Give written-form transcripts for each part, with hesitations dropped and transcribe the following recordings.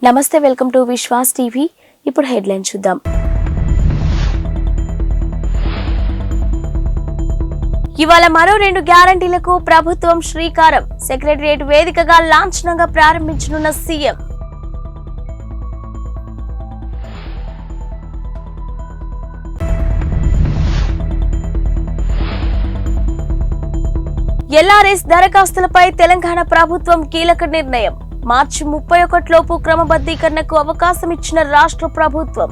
నమస్తే, welcome to Vishwas TV. ఇప్పుడు headline చూద్దాం. ఇవాళ మరో 2 గ్యారంటీలకు ప్రభుత్వం శ్రీకారం. సెక్రటరియట్ వేదికగా లాంఛనంగా ప్రారంభించనున్న సీఎం. ఎల్ఆర్ఎస్ దరఖాస్తులపై తెలంగాణ ప్రభుత్వం కీలక నిర్ణయం. మార్చి 31 లోపు క్రమబద్ధీకరణకు అవకాశం ఇచ్చిన రాష్ట్ర ప్రభుత్వం.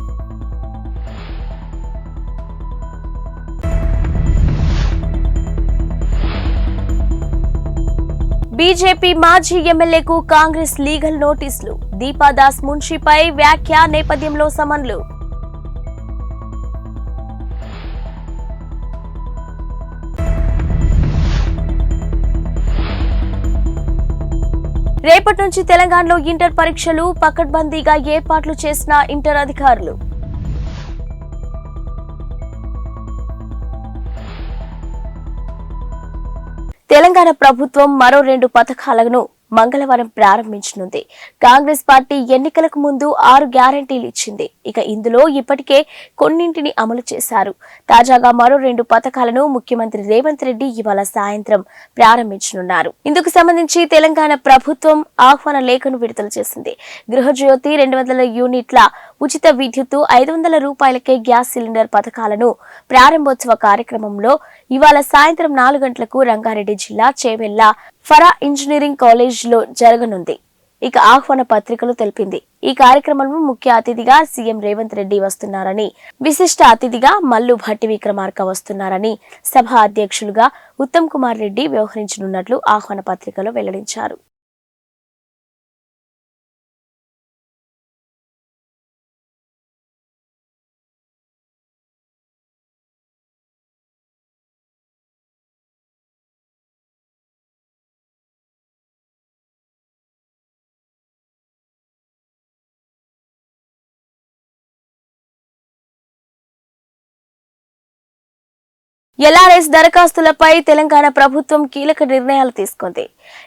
బీజేపీ మాజీ ఎమ్మెల్యేకు కాంగ్రెస్ లీగల్ నోటీసులు. దీపాదాస్ మున్షిపై వ్యాఖ్య నేపథ్యంలో సమన్లు. రేపటి నుంచి తెలంగాణలో ఇంటర్ పరీక్షలు. పకడ్బందీగా ఏర్పాట్లు చేసిన ఇంటర్ అధికారులు. తెలంగాణ ప్రభుత్వం మరో 2 పథకాలను మంగళవారం ప్రారంభించనుంది. కాంగ్రెస్ పార్టీ ఎన్నికలకు ముందు 6 గ్యారంటీలు ఇచ్చింది. ఇక ఇందులో ఇప్పటికే కొన్నింటిని అమలు చేశారు. తాజాగా మరో 2 పథకాలను ముఖ్యమంత్రి రేవంత్ రెడ్డి ఇవాళ సాయంత్రం ప్రారంభించనున్నారు. ఇందుకు సంబంధించి తెలంగాణ ప్రభుత్వం ఆహ్వాన లేఖను విడుదల చేసింది. గృహజ్యోతి 200 యూనిట్ల ఉచిత విద్యుత్తు, 500 రూపాయలకే గ్యాస్ సిలిండర్ పథకాలను ప్రారంభోత్సవ కార్యక్రమంలో ఇవాళ సాయంత్రం 4 గంటలకు రంగారెడ్డి జిల్లా చేవెళ్ల ఫరా ఇంజనీరింగ్ కాలేజ్ లో జరగనుంది. ఇక ఆహ్వాన పత్రికలు తెలిపింది. ఈ కార్యక్రమంలో ముఖ్య అతిథిగా సీఎం రేవంత్ రెడ్డి వస్తున్నారని, విశిష్ట అతిథిగా మల్లు భట్టి విక్రమార్క వస్తున్నారని, సభ అధ్యక్షులుగా ఉత్తమ్ కుమార్ రెడ్డి వ్యవహరించనున్నట్లు ఆహ్వాన పత్రికలో వెల్లడించారు. ఎల్ఆర్ఎస్ దరఖాస్తులపై తెలంగాణ ప్రభుత్వం కీలక నిర్ణయాలు తీసుకుంది.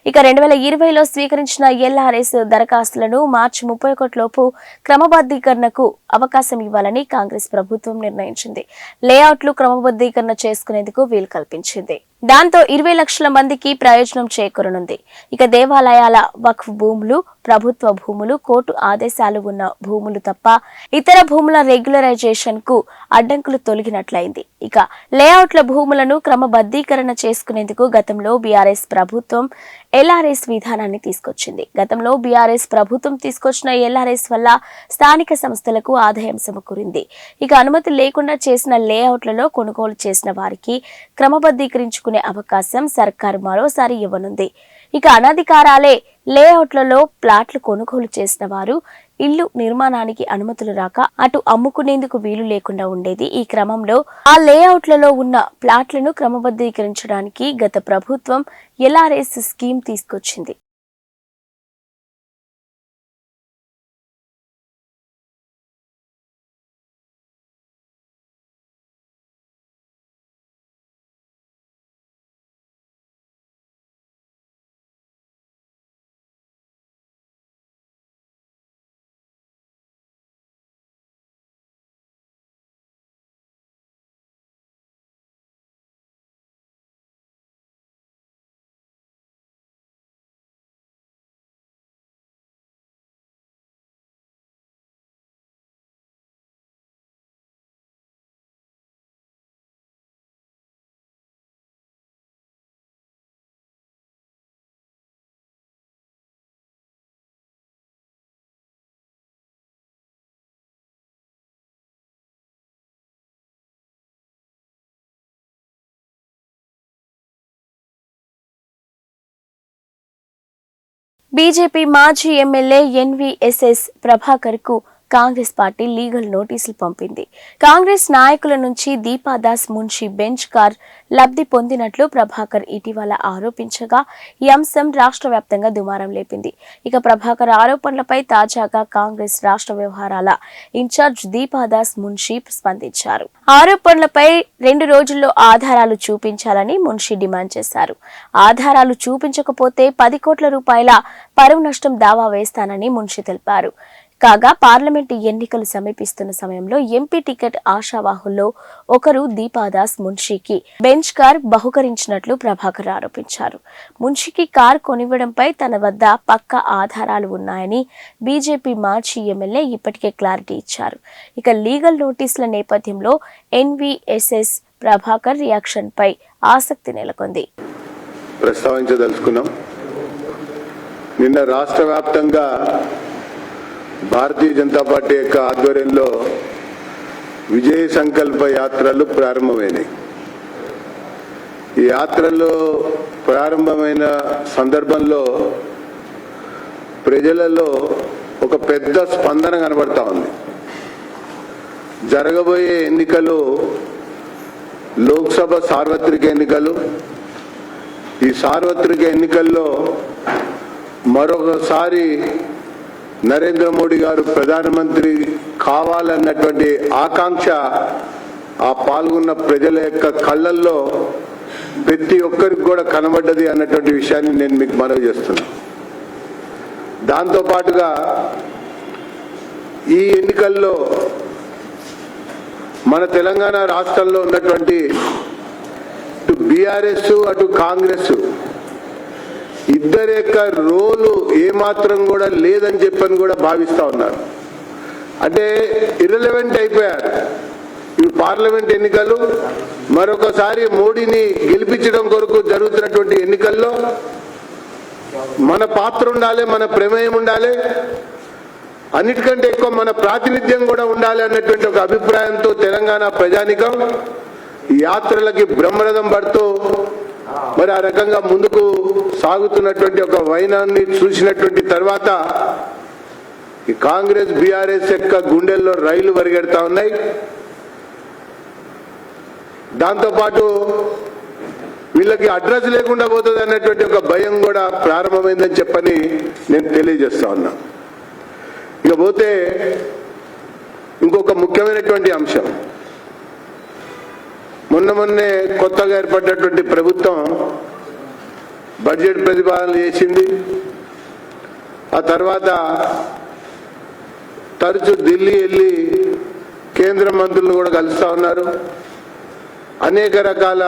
ఇక 2020లో స్వీకరించిన ఎల్ఆర్ఎస్ దరఖాస్తులను మార్చి 31 లోపు క్రమబద్ధీకరణకు అవకాశం ఇవ్వాలని కాంగ్రెస్ ప్రభుత్వం నిర్ణయించింది. లేఅవుట్లు క్రమబద్ధీకరణ చేసుకునేందుకు వీలు కల్పించింది. దాంతో 20 లక్షల మందికి ప్రయోజనం చేకూరనుంది. ఇక దేవాలయాల, వక్ఫ్ భూములు, ప్రభుత్వ భూములు, కోర్టు ఆదేశాలు ఉన్న భూములు తప్ప ఇతర భూముల రెగ్యులరైజేషన్ కు అడ్డంకులు తొలగినట్లయింది. ఇక లేఅవుట్ల భూములను క్రమబద్ధీకరణ చేసుకునేందుకు గతంలో బీఆర్ఎస్ ప్రభుత్వం ఎల్ఆర్ఎస్ విధానాన్ని తీసుకొచ్చింది. గతంలో బీఆర్ఎస్ ప్రభుత్వం తీసుకొచ్చిన ఎల్ఆర్ఎస్ వల్ల స్థానిక సంస్థలకు ఆదాయం సమకూరింది. ఇక అనుమతి లేకుండా చేసిన లేఅవుట్లలో కొనుగోలు చేసిన వారికి క్రమబద్ధీకరించుకునే అవకాశం సర్కారు మరోసారి ఇవ్వనుంది. ఇక అనధికారాలే లేఅవుట్లలో ప్లాట్లు కొనుగోలు చేసిన వారు ఇల్లు నిర్మాణానికి అనుమతులు రాక అటు అమ్ముకునేందుకు వీలు లేకుండా ఉండేది. ఈ క్రమంలో ఆ లేఅవుట్లలో ఉన్న ప్లాట్లను క్రమబద్ధీకరించడానికి గత ప్రభుత్వం ఎల్ఆర్ఎస్ స్కీమ్ తీసుకొచ్చింది. బీజేపీ మాజీ ఎమ్మెల్యే ఎన్వీఎస్ఎస్ ప్రభాకర్ కు కాంగ్రెస్ పార్టీ లీగల్ నోటీసులు పంపింది. కాంగ్రెస్ నాయకుల నుంచి దీపాదాస్ మున్షి బెంచ్ కార్ లబ్ధి పొందినట్లు ప్రభాకర్ ఇటీవల ఆరోపించగా ఈ అంశం రాష్ట్ర వ్యాప్తంగా దుమారం లేపింది. ఇక ప్రభాకర్ ఆరోపణలపై తాజాగా కాంగ్రెస్ రాష్ట్ర వ్యవహారాల ఇన్ఛార్జ్ దీపాదాస్ మున్షి స్పందించారు. ఆరోపణలపై 2 రోజుల్లో ఆధారాలు చూపించాలని మున్షి డిమాండ్ చేశారు. ఆధారాలు చూపించకపోతే 10 కోట్ల రూపాయల పరువు నష్టం దావా వేస్తానని మున్షి తెలిపారు. కాగా పార్లమెంటు ఎన్నికలు సమీపిస్తున్న సమయంలో ఎంపీ టికెట్ ఆశావాహుల్లో ఒకరు దీపాదాస్ మున్షికి బెంచ్ కార్ బహుకరించినట్లు ప్రభాకర్ ఆరోపించారు. మున్షికి కార్ కొనివ్వడంపై తన వద్ద పక్కా ఆధారాలు ఉన్నాయని బీజేపీ మాజీ ఎమ్మెల్యే ఇప్పటికే క్లారిటీ ఇచ్చారు. ఇక లీగల్ నోటీసుల నేపథ్యంలో ఎన్వీఎస్ఎస్ ప్రభాకర్ రియాక్షన్ పై ఆసక్తి నెలకొంది. ప్రస్తావించదలుచుకున్నాం. నిన్న రాష్ట్ర వ్యాప్తంగా భారతీయ జనతా పార్టీ యొక్క ఆధ్వర్యంలో విజయ సంకల్ప యాత్రలు ప్రారంభమైనాయి. ఈ యాత్రలు ప్రారంభమైన సందర్భంలో ప్రజలలో ఒక పెద్ద స్పందన కనబడతా ఉంది. జరగబోయే ఎన్నికలు లోక్సభ సార్వత్రిక ఎన్నికలు. ఈ సార్వత్రిక ఎన్నికల్లో మరొకసారి నరేంద్ర మోడీ గారు ప్రధానమంత్రి కావాలన్నటువంటి ఆకాంక్ష ఆ పాల్గొన్న ప్రజల యొక్క కళ్ళల్లో ప్రతి ఒక్కరికి కూడా కనబడ్డది అన్నటువంటి విషయాన్ని నేను మీకు మనవి చేస్తున్నాను. దాంతోపాటుగా ఈ ఎన్నికల్లో మన తెలంగాణ రాష్ట్రంలో ఉన్నటువంటి ఇటు బీఆర్ఎస్ అటు కాంగ్రెస్ ఇద్దరి యొక్క రోలు ఏమాత్రం కూడా లేదని చెప్పని కూడా భావిస్తా ఉన్నారు. అంటే ఇర్రెలవెంట్ అయిపోయారు. ఈ పార్లమెంట్ ఎన్నికలు మరొకసారి మోడీని గెలిపించడం కొరకు జరుగుతున్నటువంటి ఎన్నికల్లో మన పాత్ర ఉండాలి, మన ప్రమేయం ఉండాలి, అన్నిటికంటే ఎక్కువ మన ప్రాతినిధ్యం కూడా ఉండాలి అన్నటువంటి ఒక అభిప్రాయంతో తెలంగాణ ప్రజానికం ఈ యాత్రలకి బ్రహ్మరథం పడుతూ మరి ఆ రకంగా ముందుకు సాగుతున్నటువంటి ఒక వైనాన్ని చూసినటువంటి తర్వాత ఈ కాంగ్రెస్ బీఆర్ఎస్ యొక్క గుండెల్లో రైలు పరిగెడతా ఉన్నాయి. దాంతోపాటు వీళ్ళకి అడ్రస్ లేకుండా పోతుంది అన్నటువంటి ఒక భయం కూడా ప్రారంభమైందని చెప్పని నేను తెలియజేస్తా ఉన్నా. ఇకపోతే ఇంకొక ముఖ్యమైనటువంటి అంశం, మొన్నే కొత్తగా ఏర్పడినటువంటి ప్రభుత్వం బడ్జెట్ ప్రతిపాదన చేసింది. ఆ తర్వాత తరచూ ఢిల్లీ వెళ్ళి కేంద్ర మంత్రులను కూడా కలుస్తా ఉన్నారు. అనేక రకాల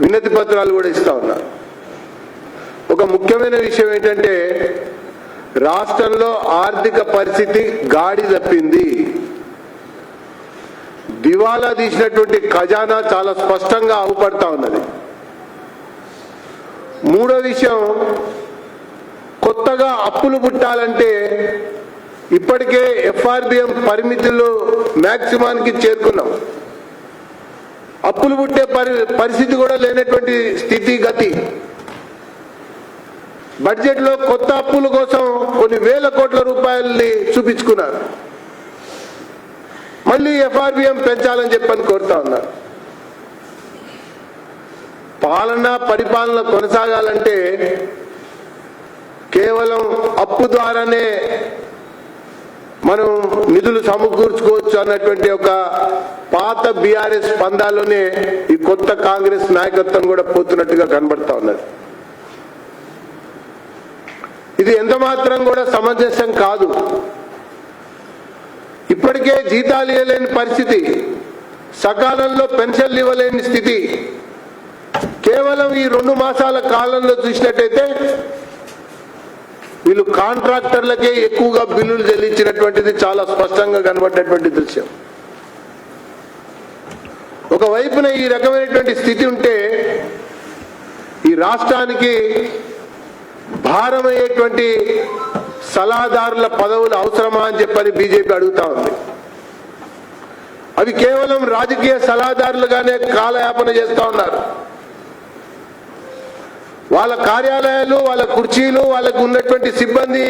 వినతి పత్రాలు కూడా ఇస్తా ఉన్నారు. ఒక ముఖ్యమైన విషయం ఏంటంటే రాష్ట్రంలో ఆర్థిక పరిస్థితి గాడి తప్పింది. దివాలా తీసినటువంటి ఖజానా చాలా స్పష్టంగా అవుపడతా ఉన్నది. మూడో విషయం, కొత్తగా అప్పులు పుట్టాలంటే ఇప్పటికే ఎఫ్ఆర్బిఎం పరిమితులు మ్యాక్సిమానికి చేరుకున్నాం. అప్పులు పుట్టే పరిస్థితి కూడా లేనటువంటి స్థితి గతి. బడ్జెట్లో కొత్త అప్పుల కోసం కొన్ని వేల కోట్ల రూపాయలని చూపించుకున్నారు. మళ్ళీ ఎఫ్ఆర్బిఎం పెంచాలని చెప్పని కోరుతా ఉన్నారు. పరిపాలన కొనసాగాలంటే కేవలం అప్పు ద్వారానే మనం నిధులు సమకూర్చుకోవచ్చు అన్నటువంటి ఒక పాత బీఆర్ఎస్ పందాల్లోనే ఈ కొత్త కాంగ్రెస్ నాయకత్వం కూడా పోతున్నట్టుగా కనబడతా ఉన్నది. ఇది ఎంత మాత్రం కూడా సమంజసం కాదు. ఇప్పటికే జీతాలు ఇవ్వలేని పరిస్థితి, సకాలంలో పెన్షన్లు ఇవ్వలేని స్థితి. కేవలం ఈ 2 మాసాల కాలంలో చూసినట్టయితే వీళ్ళు కాంట్రాక్టర్లకే ఎక్కువగా బిల్లులు చెల్లించినటువంటిది చాలా స్పష్టంగా కనబడ్డటువంటి దృశ్యం. ఒకవైపున ఈ రకమైనటువంటి స్థితి ఉంటే ఈ రాష్ట్రానికి భారమయ్యేటువంటి సలహాదారుల పదవులు అవసరమా అని చెప్పని బీజేపీ అడుగుతా ఉంది. అవి కేవలం రాజకీయ సలహాదారులుగానే కాలయాపన చేస్తా ఉన్నారు. వాళ్ళ కార్యాలయాలు, వాళ్ళ కుర్చీలు, వాళ్ళకు ఉన్నటువంటి సిబ్బంది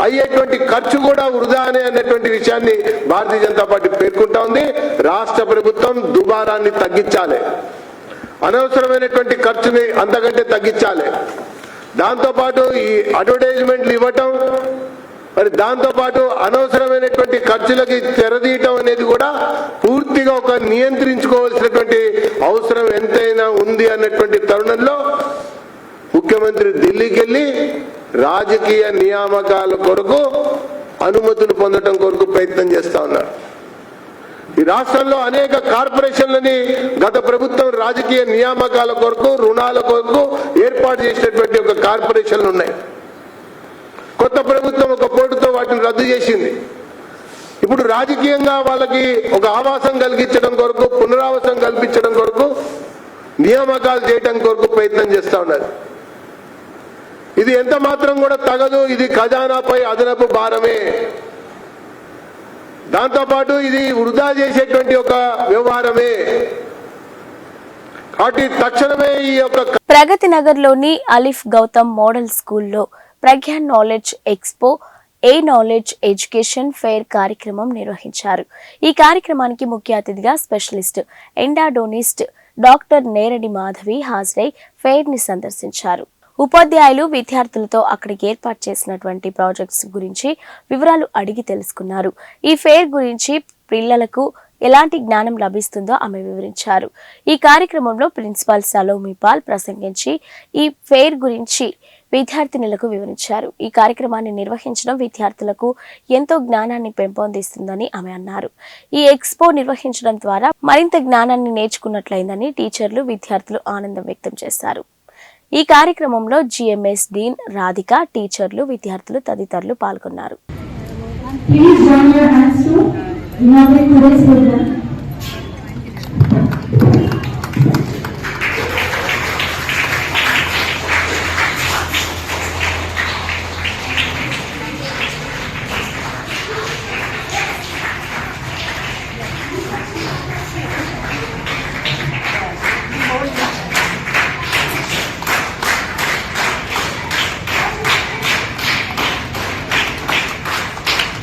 అయ్యేటువంటి ఖర్చు కూడా వృధా అన్నటువంటి విషయాన్ని భారతీయ జనతా పార్టీ పేర్కొంటా ఉంది. రాష్ట్ర ప్రభుత్వం దుబారాన్ని తగ్గించాలి, అనవసరమైనటువంటి ఖర్చుని అంతకంటే తగ్గించాలి. దాంతోపాటు ఈ అడ్వర్టైజ్మెంట్లు ఇవ్వటం, మరి దాంతోపాటు అనవసరమైనటువంటి ఖర్చులకి తెరదీయటం అనేది కూడా పూర్తిగా ఒక నియంత్రించుకోవాల్సినటువంటి అవసరం ఎంతైనా ఉంది అన్నటువంటి తరుణంలో ముఖ్యమంత్రి ఢిల్లీకి వెళ్ళి రాజకీయ నియామకాల కొరకు అనుమతులు పొందడం కొరకు ప్రయత్నం చేస్తా ఉన్నారు. ఈ రాష్ట్రంలో అనేక కార్పొరేషన్లని గత ప్రభుత్వం రాజకీయ నియామకాల కొరకు, రుణాల కొరకు ఏర్పాటు చేసినటువంటి ఒక కార్పొరేషన్లు ఉన్నాయి. కొత్త ప్రభుత్వం ఒక పోటుతో వాటిని రద్దు చేసింది. ఇప్పుడు రాజకీయంగా వాళ్ళకి ఒక ఆవాసం కలిగించడం కొరకు, పునరావాసం కల్పించడం కొరకు నియామకాలు చేయడం కొరకు ప్రయత్నం చేస్తా ఉన్నారు. ఇది ఎంత మాత్రం కూడా తగదు. ఇది ఖజానాపై అదనపు భారమే. దాంతోపాటు ఇది వృధా చేసేటువంటి ఒక వ్యవహారమే. కాబట్టి తక్షణమే ఈ యొక్క ప్రగతి నగర్లోని అలిఫ్ గౌతమ్ మోడల్ స్కూల్లో ప్రజ్ఞాన్ నాలెడ్జ్ ఎక్స్పో, ఏ నాలెడ్జ్ ఎడ్యుకేషన్ ఫెయిర్ కార్యక్రమం నిర్వహించారు. ఈ కార్యక్రమానికి ముఖ్య అతిథిగా స్పెషలిస్ట్ ఎండాడోనిస్ట్ డాక్టర్ నేరడి మాధవి హాజరై ఫెయిర్ ని సందర్శించారు. ఉపాధ్యాయులు విద్యార్థులతో అక్కడ ఏర్పాటు చేసినటువంటి ప్రాజెక్ట్స్ గురించి వివరాలు అడిగి తెలుసుకున్నారు. ఈ ఫెయిర్ గురించి పిల్లలకు ఎలాంటి జ్ఞానం లభిస్తుందో ఆమె వివరించారు. ఈ కార్యక్రమంలో ప్రిన్సిపాల్ సలోమి పాల్ ప్రసంగించి ఈ ఫెయిర్ గురించి విద్యార్థినులకు వివరించారు. ఈ కార్యక్రమాన్ని నిర్వహించడం విద్యార్థులకు ఎంతో జ్ఞానాన్ని పెంపొందిస్తుందని ఆమె అన్నారు. ఈ ఎక్స్పో నిర్వహించడం ద్వారా మరింత జ్ఞానాన్ని నేర్చుకున్నట్లయిందని టీచర్లు, విద్యార్థులు ఆనందం వ్యక్తం చేశారు. ఈ కార్యక్రమంలో జిఎంఎస్ డీన్ రాధిక, టీచర్లు, విద్యార్థులు తదితరులు పాల్గొన్నారు.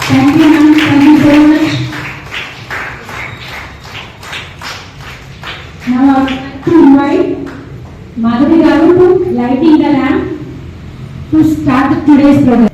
Thank you, ma'am. Thank you so much. Now I would like to invite Madhavi Garu to lighting the lamp to start today's program.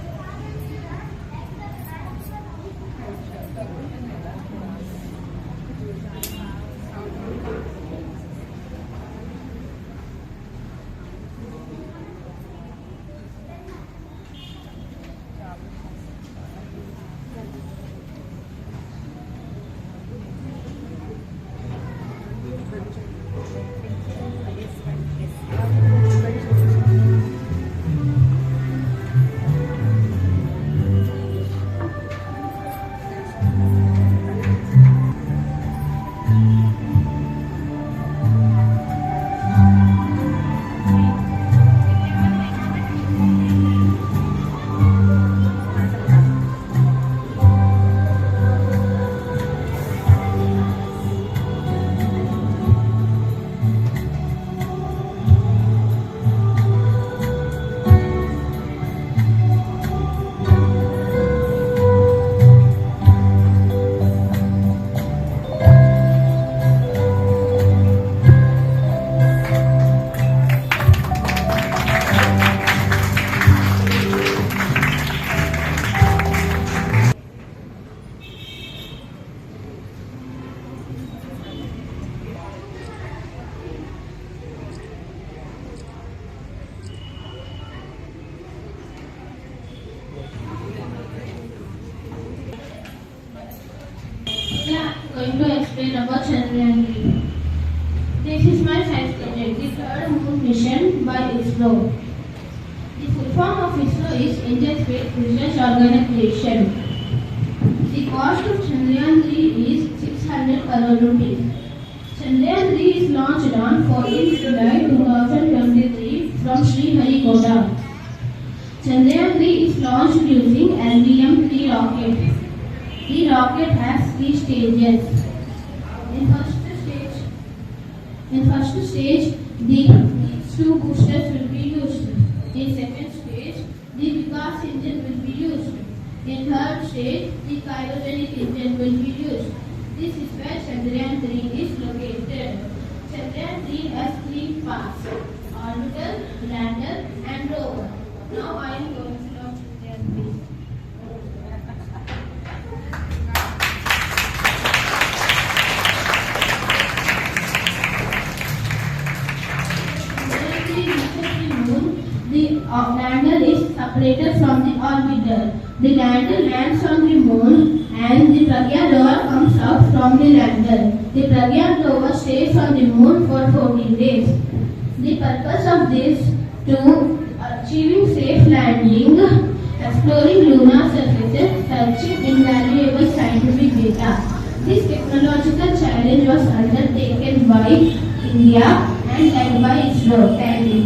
Going to explain about Chandrayaan-3. This is my science project, the third moon mission by ISRO. The full form of ISRO is Indian Space Research Organization. The cost of Chandrayaan-3 is 600 crore rupees. Chandrayaan-3 is launched on 14th July 2023 from Sriharikota. Chandrayaan-3 is launched using LVM-3 rocket. The rocket has 3 stages. In first stage, the 2 boosters will be used. In second stage, the Vikas engine will be used. In third stage, the cryogenic engine will be used. This is where Chandrayaan 3 is located. Chandrayaan 3 has 3 parts: orbiter, lander, and rover. Now I am going to launch Chandrayaan 3. The lander is separated from the orbiter. The lander lands on the moon and the Pragyan rover comes out from the lander. The Pragyan rover stays on the moon for 14 days. The purpose of this to achieving safe landing, exploring lunar surfaces, searching invaluable scientific data. This technological challenge was undertaken by India and led by ISRO. Thank you.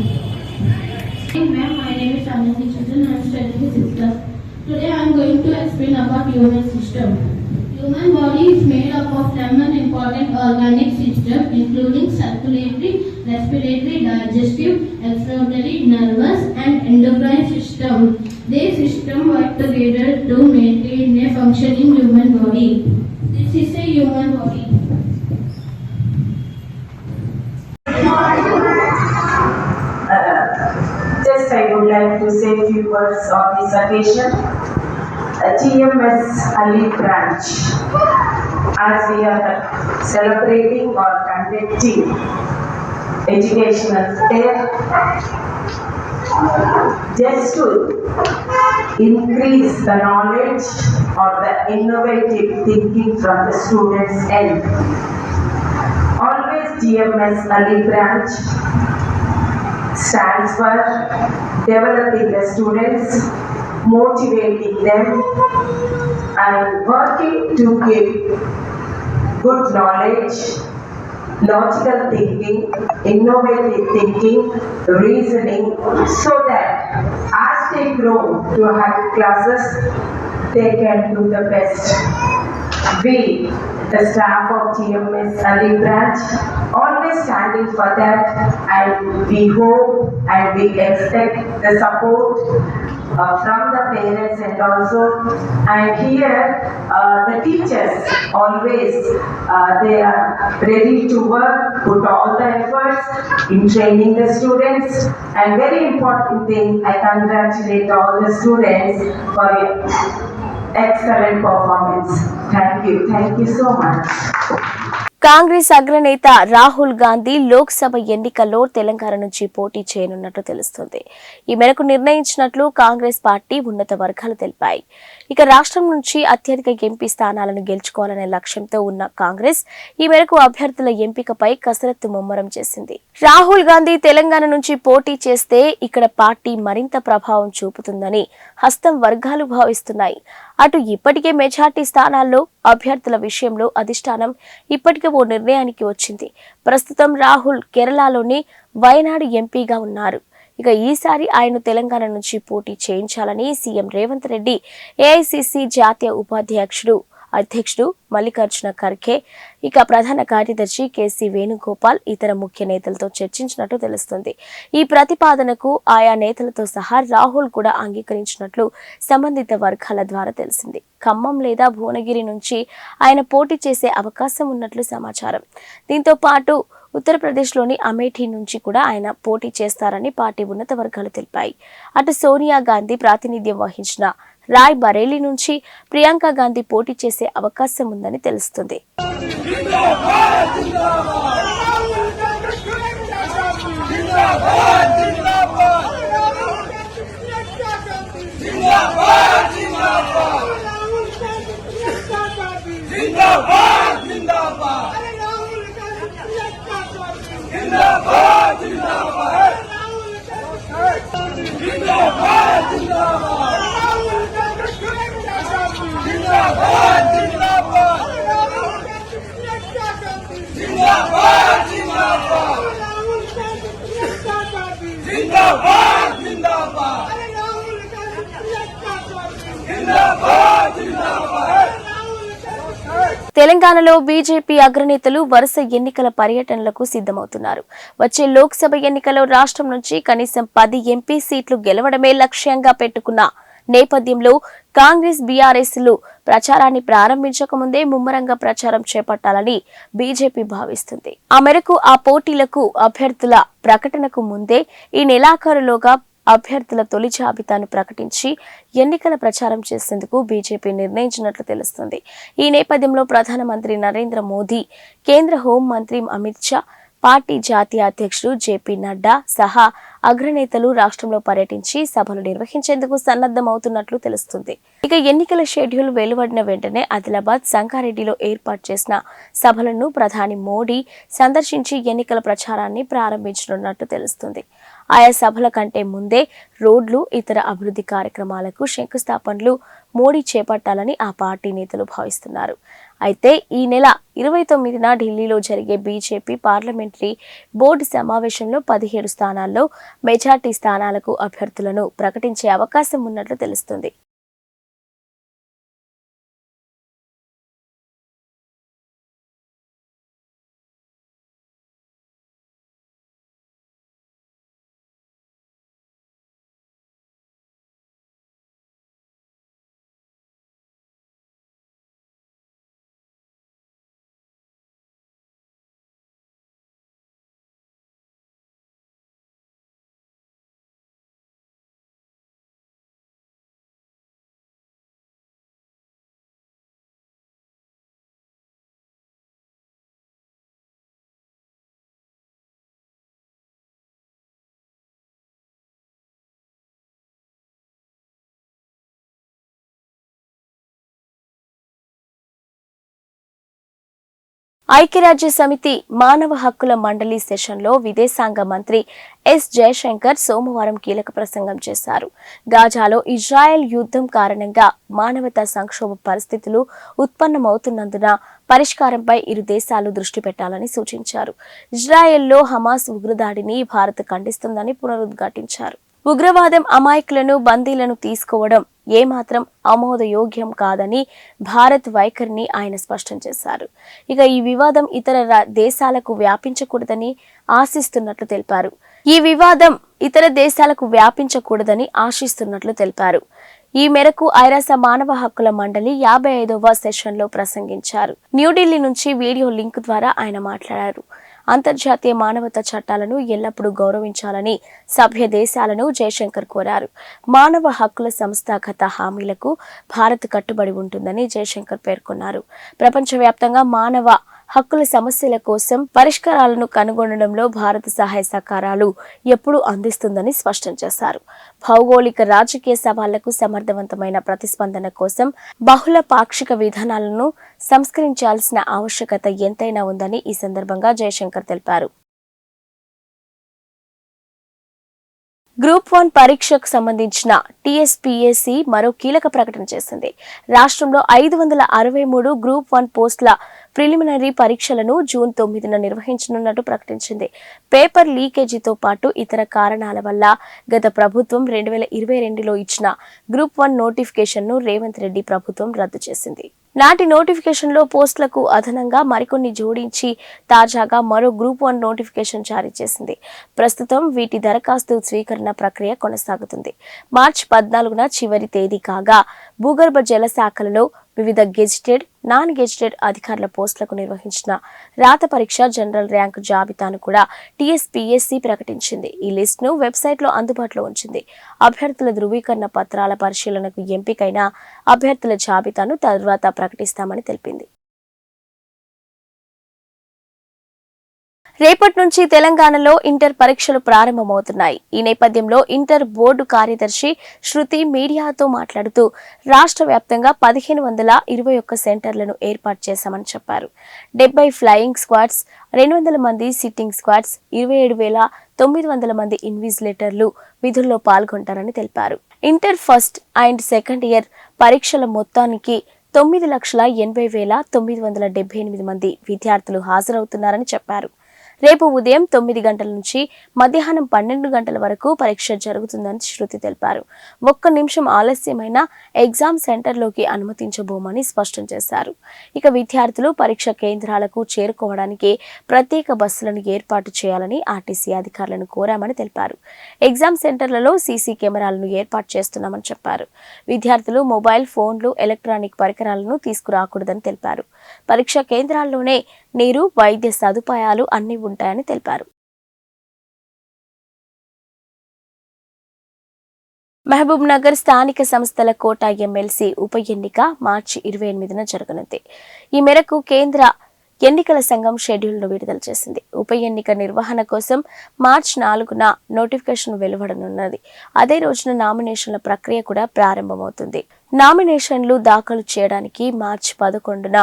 Ma'am, my name is Anandi Chandran. I am studying 6th class. Today I am going to explain about human system. Human body is made up of 7 important organic systems, including circulatory, respiratory, digestive, excretory, nervous, and endocrine system. These systems work together to maintain a functioning human body. This is a human body. Just I would like to say a few words on this occasion. GMS Ali branch, as we are celebrating or conducting educational fair, just to increase the knowledge or the innovative thinking from the students' end. Always GMS Ali branch stands for developing the students, motivating them, and working to give good knowledge, logical thinking, innovative thinking, reasoning, so that as they grow to higher classes, they can do the best. We, the staff of GMS Ali branch, always standing for that, and we hope and we expect the support from the parents and also, and here the teachers always they are ready to work, put all the efforts in training the students, and very important thing, I congratulate all the students for your excellent performance. Thank you so much. Congress అగ్రనేత రాహుల్ గాంధీ లోక్సభ ఎన్నికల్లో తెలంగాణ నుంచి పోటీ చేయనున్నట్లు తెలుస్తుంది. ఈ మేరకు నిర్ణయించినట్లు Congress party ఉన్నత వర్గాలు తెలిపాయి. ఇక రాష్ట్రం నుంచి అత్యధిక ఎంపీ స్థానాలను గెలుచుకోవాలనే లక్ష్యంతో ఉన్న కాంగ్రెస్ ఈ మేరకు అభ్యర్థుల ఎంపికపై కసరత్తు ముమ్మరం చేసింది. రాహుల్ గాంధీ తెలంగాణ నుంచి పోటీ చేస్తే ఇక్కడ పార్టీ మరింత ప్రభావం చూపుతుందని హస్తం వర్గాలు భావిస్తున్నాయి. అటు ఇప్పటికే మెజార్టీ స్థానాల్లో అభ్యర్థుల విషయంలో అధిష్టానం ఇప్పటికే ఓ నిర్ణయానికి వచ్చింది. ప్రస్తుతం రాహుల్ కేరళలోని వయనాడు ఎంపీగా ఉన్నారు. ఇక ఈసారి ఆయన తెలంగాణ నుంచి పోటీ చేయించాలని సీఎం రేవంత్ రెడ్డి, ఏఐసీసీ జాతీయ అధ్యక్షుడు మల్లికార్జున ఖర్గే, ఇక ప్రధాన కార్యదర్శి కేసీ వేణుగోపాల్ ఇతర ముఖ్య నేతలతో చర్చించినట్టు తెలుస్తుంది. ఈ ప్రతిపాదనకు ఆయా నేతలతో సహా రాహుల్ కూడా అంగీకరించినట్లు సంబంధిత వర్గాల ద్వారా తెలిసింది. ఖమ్మం లేదా భువనగిరి నుంచి ఆయన పోటీ చేసే అవకాశం ఉన్నట్లు సమాచారం. దీంతో పాటు ఉత్తరప్రదేశ్లోని అమేఠీ నుంచి కూడా ఆయన పోటీ చేస్తారని పార్టీ ఉన్నత వర్గాలు తెలిపాయి. అటు సోనియా గాంధీ ప్రాతినిధ్యం వహించిన రాయ్ బరేలీ నుంచి ప్రియాంక గాంధీ పోటీ చేసే అవకాశం ఉందని తెలుస్తుంది. తెలంగాణలో బీజేపీ అగ్రనేతలు వరుస ఎన్నికల పర్యటనలకు సిద్ధమవుతున్నారు. వచ్చే లోక్సభ ఎన్నికల్లో రాష్ట్రం నుంచి కనీసం 10 ఎంపీ సీట్లు గెలవడమే లక్ష్యంగా పెట్టుకున్న నేపథ్యంలో కాంగ్రెస్ బీఆర్ఎస్లు ప్రచారాన్ని ప్రారంభించక ముందే ముమ్మరంగా ప్రచారం చేపట్టాలని బీజేపీ భావిస్తుంది. ఆ మేరకు ఆ పోటీలకు అభ్యర్థుల ప్రకటనకు ముందే ఈ నెలాఖరులోగా అభ్యర్థుల తొలి జాబితాను ప్రకటించి ఎన్నికల ప్రచారం చేసేందుకు బీజేపీ నిర్ణయించినట్లు తెలుస్తుంది. ఈ నేపథ్యంలో ప్రధానమంత్రి నరేంద్ర మోదీ, కేంద్ర హోంమంత్రి అమిత్ షా, పార్టీ జాతీయ అధ్యక్షుడు జేపీ నడ్డా సహా అగ్రనేతలు రాష్ట్రంలో పర్యటించి సభలు నిర్వహించేందుకు సన్నద్ధమవుతున్నట్లు తెలుస్తుంది. ఇక ఎన్నికల షెడ్యూల్ వెలువడిన వెంటనే ఆదిలాబాద్, సంగారెడ్డిలో ఏర్పాటు చేసిన సభలను ప్రధాని మోడీ సందర్శించి ఎన్నికల ప్రచారాన్ని ప్రారంభించనున్నట్టు తెలుస్తుంది. ఆయా సభల కంటే ముందే రోడ్లు, ఇతర అభివృద్ధి కార్యక్రమాలకు శంకుస్థాపనలు మోడీ చేపట్టాలని ఆ పార్టీ నేతలు భావిస్తున్నారు. అయితే ఈ నెల 29న ఢిల్లీలో జరిగే బీజేపీ పార్లమెంటరీ బోర్డు సమావేశంలో 17 స్థానాల్లో మెజార్టీ స్థానాలకు అభ్యర్థులను ప్రకటించే అవకాశం ఉన్నట్లు తెలుస్తుంది. ఐక్యరాజ్య సమితి మానవ హక్కుల మండలి సెషన్లో విదేశాంగ మంత్రి ఎస్ జయశంకర్ సోమవారం కీలక ప్రసంగం చేశారు. గాజాలో ఇజ్రాయెల్ యుద్ధం కారణంగా మానవతా సంక్షోభ పరిస్థితులు ఉత్పన్నమవుతున్నందున పరిష్కారంపై ఇరు దేశాలు దృష్టి పెట్టాలని సూచించారు. ఇజ్రాయెల్లో హమాస్ ఉగ్రదాడిని భారత్ ఖండిస్తుందని పునరుద్ఘాటించారు. ఉగ్రవాదం, అమాయకులను, బందీలను తీసుకోవడం ఏమాత్రం ఆమోదయోగ్యం కాదని భారత్ వైఖరిని ఆయన స్పష్టం చేశారు. ఇక ఈ వివాదం ఇతర దేశాలకు వ్యాపించకూడదని తెలిపారు. ఈ మేరకు ఐరాస మానవ హక్కుల మండలి 55వ సెషన్లో ప్రసంగించారు. న్యూఢిల్లీ నుంచి వీడియో లింక్ ద్వారా ఆయన మాట్లాడారు. అంతర్జాతీయ మానవతా చట్టాలను ఎల్లప్పుడూ గౌరవించాలని సభ్య దేశాలను జయశంకర్ కోరారు. మానవ హక్కుల సంస్థాగత హామీలకు భారత్ కట్టుబడి ఉంటుందని జయశంకర్ పేర్కొన్నారు. ప్రపంచవ్యాప్తంగా మానవ హక్కుల సమస్యల కోసం పరిష్కారాలను కనుగొనడంలో భారత సహాయ సహకారాలు ఎప్పుడూ అందిస్తుందని స్పష్టం చేశారు. భౌగోళిక, రాజకీయ సవాళ్లకు సమర్థవంతమైన ప్రతిస్పందన కోసం బహుళ పాక్షిక విధానాలను సంస్కరించాల్సిన ఆవశ్యకత ఎంతైనా ఉందని ఈ సందర్భంగా జయశంకర్ తెలిపారు. గ్రూప్ 1 పరీక్షకు సంబంధించిన టీఎస్పీఎస్సీ మరో కీలక ప్రకటన చేసింది. రాష్ట్రంలో 563 గ్రూప్ 1 పోస్టుల ప్రిలిమినరీ పరీక్షలను జూన్ 9న నిర్వహించనున్నట్టు ప్రకటించింది. పేపర్ లీకేజీతో పాటు ఇతర కారణాల వల్ల గత ప్రభుత్వం 2022లో ఇచ్చిన గ్రూప్ 1 నోటిఫికేషన్ను రేవంత్ రెడ్డి ప్రభుత్వం రద్దు చేసింది. నాటి నోటిఫికేషన్లో పోస్టులకు అదనంగా మరికొన్ని జోడించి తాజాగా మరో గ్రూప్ 1 నోటిఫికేషన్ జారీ చేసింది. ప్రస్తుతం వీటి దరఖాస్తు స్వీకరణ ప్రక్రియ కొనసాగుతుంది. మార్చి 14న చివరి తేదీ కాగా భూగర్భ జల శాఖలలో వివిధ గెజిటెడ్, నాన్ గెజిటెడ్ అధికారుల పోస్టులకు నిర్వహించిన రాత పరీక్ష జనరల్ ర్యాంకు జాబితాను కూడా టీఎస్పీఎస్సీ ప్రకటించింది. ఈ లిస్టును వెబ్సైట్లో అందుబాటులో ఉంచింది. అభ్యర్థుల ధృవీకరణ పత్రాల పరిశీలనకు ఎంపికైన అభ్యర్థుల జాబితాను తరువాత ప్రకటిస్తామని తెలిపింది. రేపటి నుంచి తెలంగాణలో ఇంటర్ పరీక్షలు ప్రారంభమవుతున్నాయి. ఈ నేపథ్యంలో ఇంటర్ బోర్డు కార్యదర్శి శృతి మీడియాతో మాట్లాడుతూ రాష్ట్ర వ్యాప్తంగా 1521 సెంటర్లను ఏర్పాటు చేశామని చెప్పారు. 70 ఫ్లయింగ్ స్క్వాడ్స్, 200 మంది సిట్టింగ్ స్క్వాడ్స్, 27,900 మంది ఇన్విజిలేటర్లు విధుల్లో పాల్గొంటారని తెలిపారు. Inter first and second year పరీక్షల మొత్తానికి 9,80,978 మంది విద్యార్థులు హాజరవుతున్నారని చెప్పారు. రేపు ఉదయం 9 గంటల నుంచి మధ్యాహ్నం 12 గంటల వరకు పరీక్ష జరుగుతుందని శృతి తెలిపారు. 1 నిమిషం ఆలస్యమైన ఎగ్జామ్ సెంటర్లోకి అనుమతించబోమని స్పష్టం చేశారు. ఇక విద్యార్థులు పరీక్ష కేంద్రాలకు చేరుకోవడానికి ప్రత్యేక బస్సులను ఏర్పాటు చేయాలని ఆర్టీసీ అధికారులను కోరామని తెలిపారు. ఎగ్జామ్ సెంటర్లలో సీసీ కెమెరాలను ఏర్పాటు చేస్తున్నామని చెప్పారు. విద్యార్థులు మొబైల్ ఫోన్లు, ఎలక్ట్రానిక్ పరికరాలను తీసుకురాకూడదని తెలిపారు. పరీక్ష కేంద్రాల్లోనే నీరు, వైద్య సదుపాయాలు అన్ని ఉంటాయని తెలిపారు. మహబూబ్ నగర్ స్థానిక సంస్థల కోటా ఎమ్మెల్సీ ఉప ఎన్నిక మార్చి 28న జరగనుంది. ఈ మేరకు కేంద్ర ఎన్నికల సంఘం షెడ్యూల్ను విడుదల చేసింది. ఉప ఎన్నిక నిర్వహణ కోసం మార్చి 4న నోటిఫికేషన్ వెలువడనున్నది. అదే రోజున నామినేషన్ల ప్రక్రియ కూడా ప్రారంభమవుతుంది. నామినేషన్లు దాఖలు చేయడానికి మార్చి 11న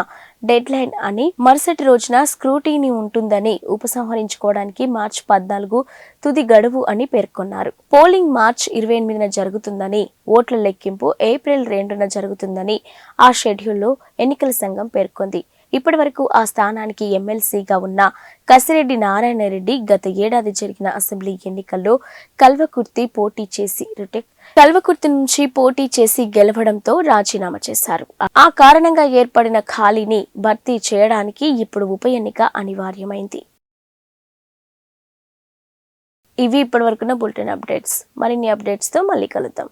డెడ్ లైన్ అని, మరుసటి రోజున స్క్రూటీనీ ఉంటుందని, ఉపసంహరించుకోవడానికి మార్చి 14 తుది గడువు అని పేర్కొన్నారు. పోలింగ్ మార్చి 28న జరుగుతుందని, ఓట్ల లెక్కింపు ఏప్రిల్ 2న జరుగుతుందని ఆ షెడ్యూల్లో ఎన్నికల సంఘం పేర్కొంది. ఇప్పటి వరకు ఆ స్థానానికి ఎమ్మెల్సీగా ఉన్న కసిరెడ్డి నారాయణరెడ్డి గత ఏడాది జరిగిన అసెంబ్లీ ఎన్నికల్లో కల్వకుర్తి నుంచి పోటీ చేసి గెలవడంతో రాజీనామా చేశారు. ఆ కారణంగా ఏర్పడిన ఖాళీని భర్తీ చేయడానికి ఇప్పుడు ఉప ఎన్నిక అనివార్యమైంది. ఇవి ఇప్పటివరకున్న బులెటిన్ అప్డేట్స్. మరిన్ని అప్డేట్స్తో మళ్ళీ కలుద్దాం.